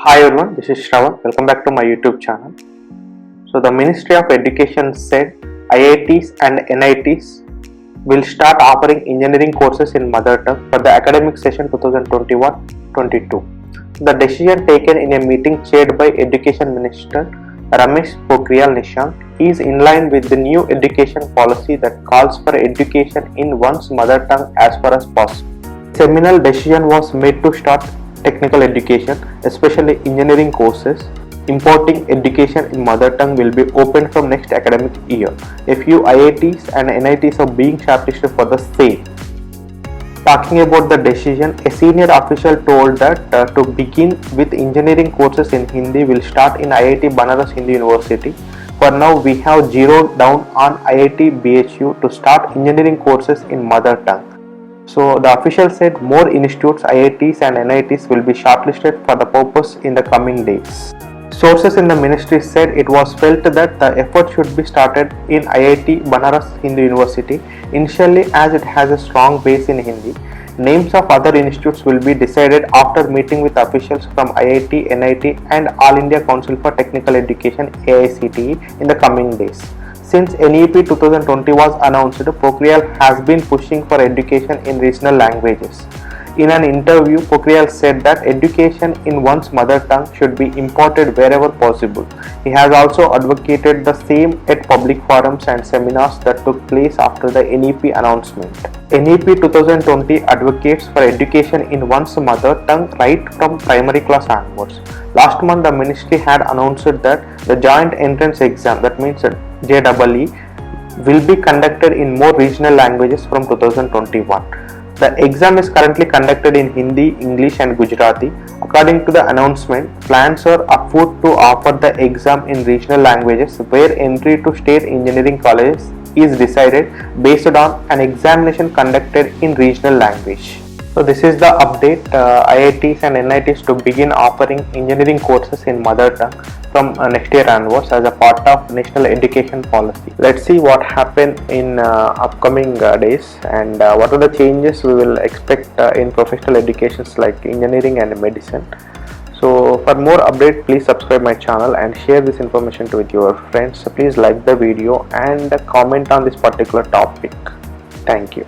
Hi everyone, this is Shravan. Welcome back to my YouTube channel. So the Ministry of Education said IITs and NITs will start offering engineering courses in mother tongue for the academic session 2021-22. The decision taken in a meeting chaired by Education Minister Ramesh Pokhriyal Nishank is in line with the new education policy that calls for education in one's mother tongue as far as possible. Seminal decision was made to start technical education, especially engineering courses. Importing education in mother tongue will be open from next academic year. A few IITs and NITs are being shortlisted for the same. Talking about the decision, a senior official told that to begin with engineering courses in Hindi will start in IIT Banaras Hindu University. For now, we have zeroed down on IIT BHU to start engineering courses in mother tongue. So the official said more institutes, IITs and NITs will be shortlisted for the purpose in the coming days. Sources in the ministry said it was felt that the effort should be started in IIT Banaras Hindu University initially, as it has a strong base in Hindi. Names of other institutes will be decided after meeting with officials from IIT, NIT and All India Council for Technical Education AICTE in the coming days. Since NEP 2020 was announced, Pokhriyal has been pushing for education in regional languages. In an interview, Pokhriyal said that education in one's mother tongue should be imported wherever possible. He has also advocated the same at public forums and seminars that took place after the NEP announcement. NEP 2020 advocates for education in one's mother tongue right from primary class onwards. Last month, the ministry had announced that the joint entrance exam, that means JEE, will be conducted in more regional languages from 2021. The exam is currently conducted in Hindi, English and Gujarati. According to the announcement, plans are afoot to offer the exam in regional languages where entry to state engineering colleges is decided based on an examination conducted in regional language. So this is the update. IITs and NITs to begin offering engineering courses in mother tongue from next year onwards as a part of national education policy. Let's see what happens in upcoming days and what are the changes we will expect in professional educations like engineering and medicine. So for more update, please subscribe my channel and share this information with your friends. So please like the video and comment on this particular topic. Thank you.